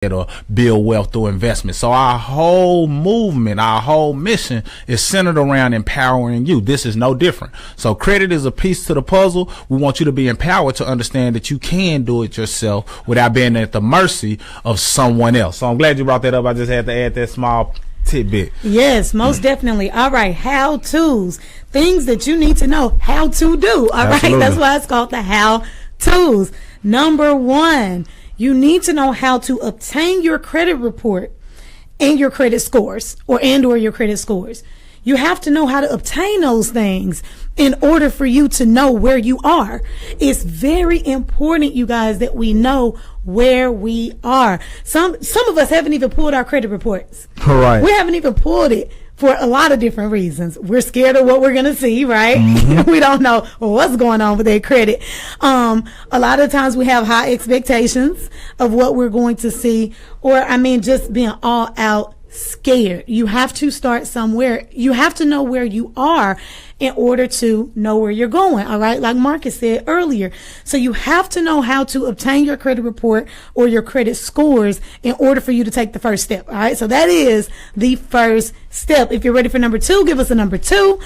or build wealth through investment. So our whole movement, our whole mission is centered around empowering you. This is no different. So credit is a piece to the puzzle. We want you to be empowered to understand that you can do it yourself without being at the mercy of someone else. So I'm glad you brought that up. I just had to add that small tidbit. Yes, most definitely. All right, how-tos, things that you need to know how to do. All right, that's why it's called the how-tos. Number one, you need to know how to obtain your credit report and your credit scores, or your credit scores. You have to know how to obtain those things in order for you to know where you are. It's very important, you guys, that we know where we are. Some of us haven't even pulled our credit reports. Right. We haven't even pulled it for a lot of different reasons. We're scared of what we're going to see, right? We don't know what's going on with their credit. A lot of times we have high expectations of what we're going to see, or just being all out scared. You have to start somewhere. You have to know where you are in order to know where you're going. All right. Like Marcus said earlier. So you have to know how to obtain your credit report or your credit scores in order for you to take the first step. All right. So that is the first step. If you're ready for number two, give us a number two.